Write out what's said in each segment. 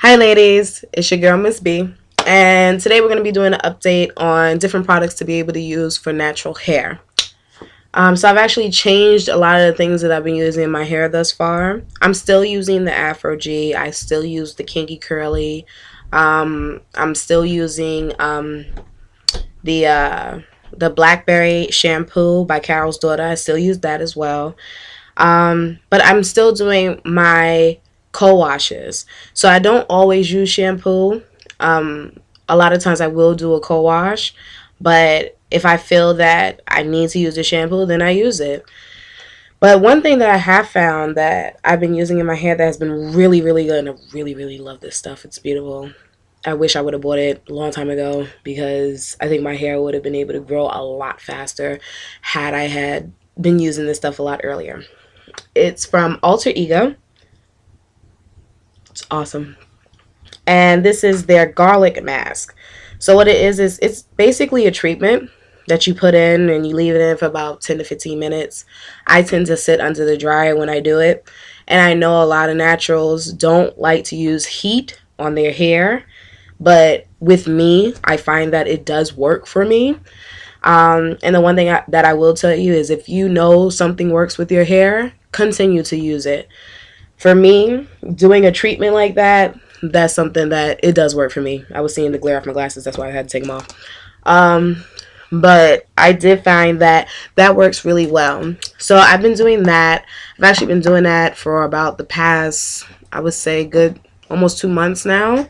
Hi ladies, it's your girl Miss B, and today we're going to be doing an update on different products to be able to use for natural hair. So I've actually changed a lot of the things that I've been using in my hair thus far. I'm still using the Afro G. I still use the Kinky Curly. I'm still using the the Blackberry shampoo by Carol's Daughter. I still use that as well. But I'm still doing my co-washes. So I don't always use shampoo. A lot of times I will do a co-wash, but if I feel that I need to use the shampoo, then I use it. But one thing that I have found that I've been using in my hair that has been really, really good, and I really, really love this stuff. It's beautiful. I wish I would have bought it a long time ago because I think my hair would have been able to grow a lot faster had I had been using this stuff a lot earlier. It's from Alter Ego. It's awesome. And this is their garlic mask. So what it is it's basically a treatment that you put in and you leave it in for about 10 to 15 minutes. I tend to sit under the dryer when I do it. And I know a lot of naturals don't like to use heat on their hair. But with me, I find that it does work for me. And the one thing that I will tell you is if you know something works with your hair, continue to use it. For me, doing a treatment like that, that's something that it does work for me. I was seeing the glare off my glasses. That's why I had to take them off. But I did find that that works really well. So I've been doing that. I've actually been doing that for about the past, I would say, good almost 2 months now.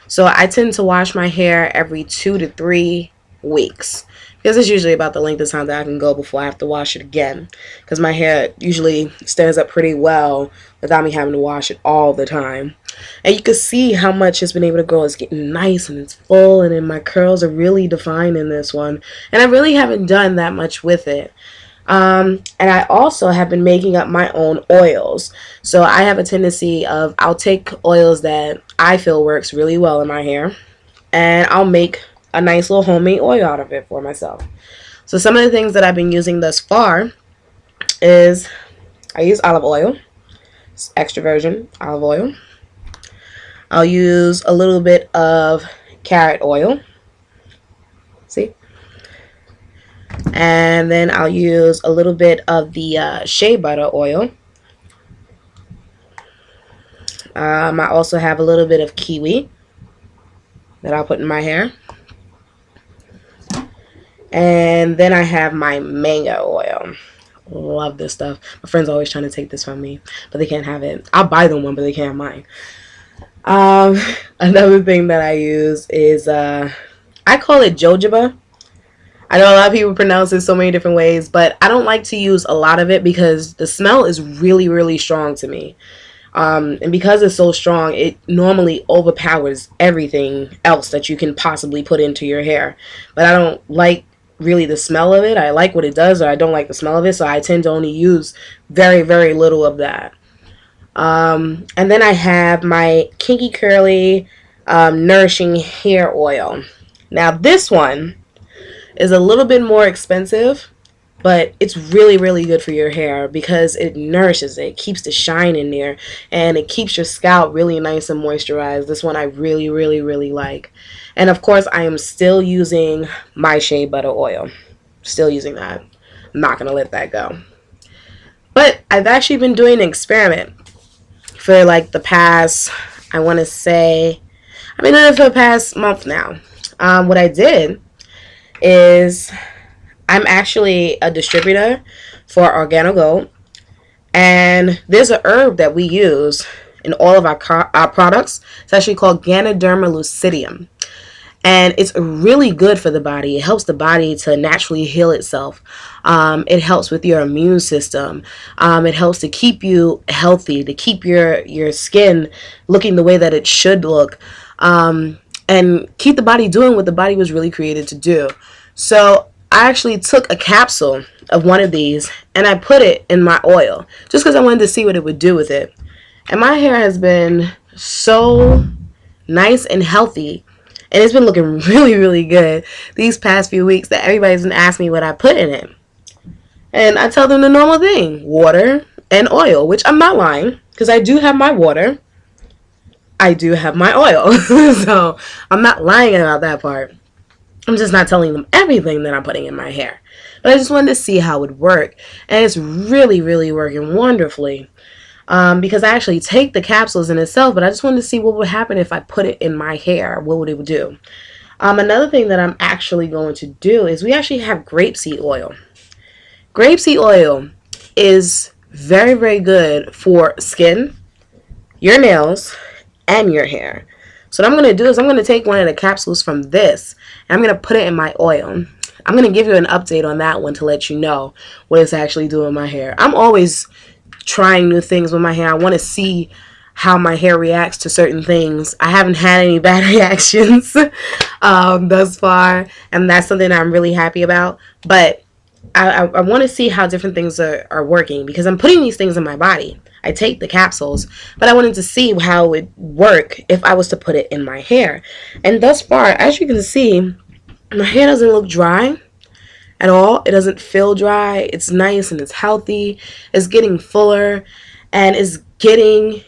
So I tend to wash my hair every 2 to 3 weeks because it's usually about the length of time that I can go before I have to wash it again, because my hair usually stands up pretty well without me having to wash it all the time. And you can see how much it's been able to grow. It's getting nice and it's full, and then my curls are really defined in this one, and I really haven't done that much with it. And I also have been making up my own oils. So I have a tendency of I'll take oils that I feel works really well in my hair, and I'll make a nice little homemade oil out of it for myself. So some of the things that I've been using thus far is I use olive oil, it's extra virgin olive oil. I'll use a little bit of carrot oil. See? And then I'll use a little bit of the shea butter oil. I also have a little bit of kiwi that I'll put in my hair. And then I have my mango oil. Love this stuff. My friends are always trying to take this from me, but they can't have it. I'll buy them one, but they can't have mine. Another thing that I use is I call it jojoba. I know a lot of people pronounce it so many different ways, but I don't like to use a lot of it because the smell is really, really strong to me. And because it's so strong, it normally overpowers everything else that you can possibly put into your hair. But I don't like really the smell of it. I like what it does, or I don't like the smell of it, so I tend to only use very, very little of that. And then I have my Kinky Curly Nourishing Hair Oil. Now this one is a little bit more expensive, but it's really, really good for your hair because it nourishes it, keeps the shine in there, and it keeps your scalp really nice and moisturized. This one I really, really, really like. And of course, I am still using my shea butter oil. Still using that. I'm not going to let that go. But I've actually been doing an experiment for like the past, I want to say, I've been doing it for the past month now. What I did is I'm actually a distributor for Organogold, and there's a herb that we use in all of our products. It's actually called Ganoderma lucidum, and it's really good for the body. It helps the body to naturally heal itself. It helps with your immune system. It helps to keep you healthy, to keep your skin looking the way that it should look, and keep the body doing what the body was really created to do. So I actually took a capsule of one of these and I put it in my oil just because I wanted to see what it would do with it. And my hair has been so nice and healthy, and it's been looking really, really good these past few weeks that everybody's been asking me what I put in it. And I tell them the normal thing, water and oil, which I'm not lying because I do have my water. I do have my oil. So I'm not lying about that part. I'm just not telling them everything that I'm putting in my hair. But I just wanted to see how it would work. And it's really, really working wonderfully. Because I actually take the capsules in itself, but I just wanted to see what would happen if I put it in my hair. What would it do? Another thing that I'm actually going to do is we actually have grapeseed oil. Grapeseed oil is very, very good for skin, your nails, and your hair. So what I'm going to do is I'm going to take one of the capsules from this and I'm going to put it in my oil. I'm going to give you an update on that one to let you know what it's actually doing in my hair. I'm always trying new things with my hair. I want to see how my hair reacts to certain things. I haven't had any bad reactions thus far, and that's something that I'm really happy about. But I want to see how different things are working, because I'm putting these things in my body. I take the capsules, but I wanted to see how it would work if I was to put it in my hair. And thus far, as you can see, my hair doesn't look dry at all. It doesn't feel dry. It's nice and it's healthy. It's getting fuller and it's getting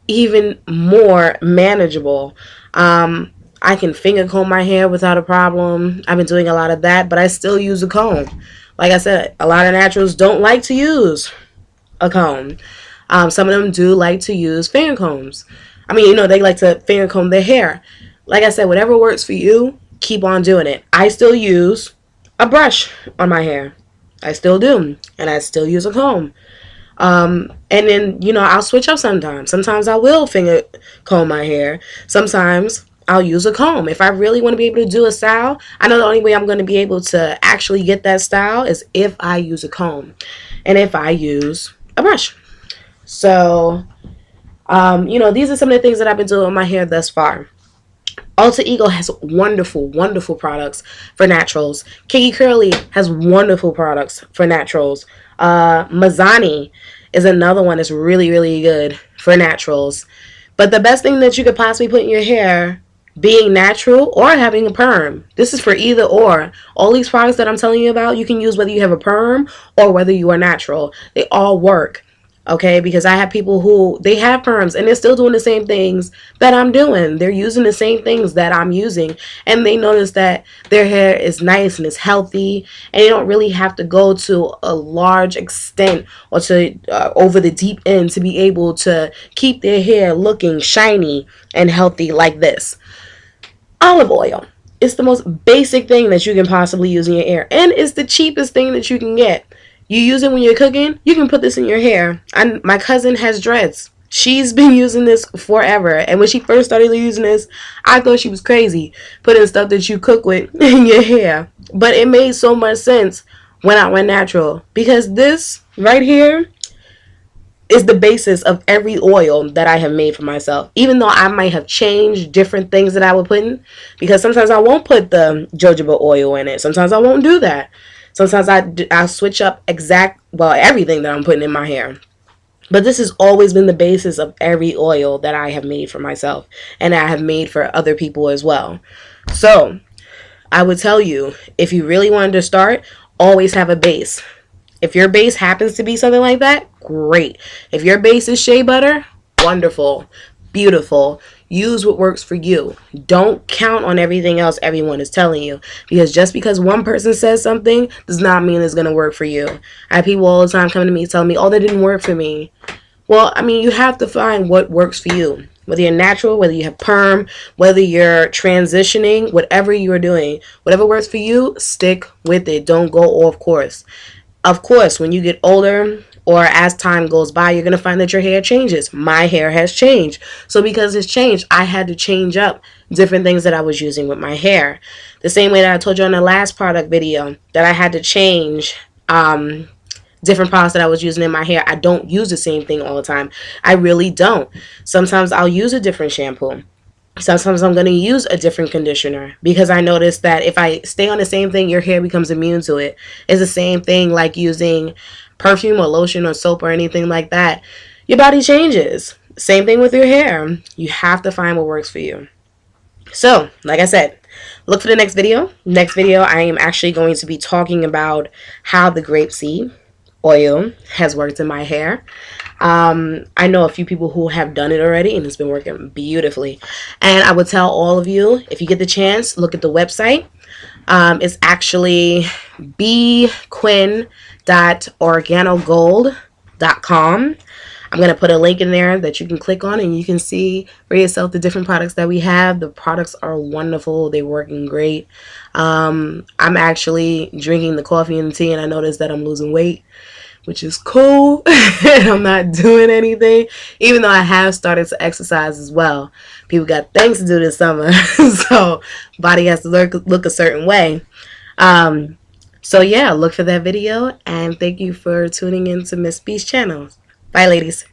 even more manageable. I can finger comb my hair without a problem. I've been doing a lot of that, but I still use a comb. Like I said, a lot of naturals don't like to use a comb. Some of them do like to use finger combs. I mean, you know, they like to finger comb their hair. Like I said, whatever works for you, keep on doing it. I still use a brush on my hair. I still do. And I still use a comb. And then, you know, I'll switch up sometimes. Sometimes I will finger comb my hair. Sometimes I'll use a comb. If I really want to be able to do a style, I know the only way I'm going to be able to actually get that style is if I use a comb and if I use a brush. So, you know, these are some of the things that I've been doing with my hair thus far. Alter Ego has wonderful, wonderful products for naturals. Kiki Curly has wonderful products for naturals. Mizani is another one that's really, really good for naturals. But the best thing that you could possibly put in your hair, being natural or having a perm, this is for either or. All these products that I'm telling you about, you can use whether you have a perm or whether you are natural. They all work. Okay, because I have people who, they have perms and they're still doing the same things that I'm doing. They're using the same things that I'm using, and they notice that their hair is nice and it's healthy, and they don't really have to go to a large extent or to over the deep end to be able to keep their hair looking shiny and healthy like this. Olive oil. It's the most basic thing that you can possibly use in your hair, and it's the cheapest thing that you can get. You use it when you're cooking, you can put this in your hair. My cousin has dreads. She's been using this forever. And when she first started using this, I thought she was crazy, putting stuff that you cook with in your hair. But it made so much sense when I went natural. Because this right here is the basis of every oil that I have made for myself. Even though I might have changed different things that I would put in. Because sometimes I won't put the jojoba oil in it. Sometimes I won't do that. Sometimes I switch up everything that I'm putting in my hair. But this has always been the basis of every oil that I have made for myself. And I have made for other people as well. So, I would tell you, if you really wanted to start, always have a base. If your base happens to be something like that, great. If your base is shea butter, wonderful. Beautiful. Use what works for you. Don't count on everything else everyone is telling you, because just because one person says something does not mean it's going to work for you. I have people all the time coming to me telling me, oh, that didn't work for me. Well, I mean, you have to find what works for you. Whether you're natural, whether you have perm, whether you're transitioning, whatever you're doing, whatever works for you, stick with it. Don't go off course. Of course, when you get older, or as time goes by, you're going to find that your hair changes. My hair has changed. So because it's changed, I had to change up different things that I was using with my hair. The same way that I told you on the last product video that I had to change different products that I was using in my hair. I don't use the same thing all the time. I really don't. Sometimes I'll use a different shampoo. Sometimes I'm going to use a different conditioner, because I noticed that if I stay on the same thing, your hair becomes immune to it. It's the same thing like using perfume or lotion or soap or anything like that. Your body changes. Same thing with your hair. You have to find what works for you. So, like I said, look for the next video. Next video, I am actually going to be talking about how the grapeseed oil has worked in my hair. I know a few people who have done it already, and it's been working beautifully. And I would tell all of you, if you get the chance, look at the website. It's actually bquinn.organogold.com. I'm going to put a link in there that you can click on, and you can see for yourself the different products that we have. The products are wonderful. They're working great. I'm actually drinking the coffee and the tea, and I noticed that I'm losing weight, which is cool. I'm not doing anything, even though I have started to exercise as well. People got things to do this summer, so body has to look a certain way. So yeah, look for that video, and thank you for tuning in to Miss B's channel. Bye, ladies.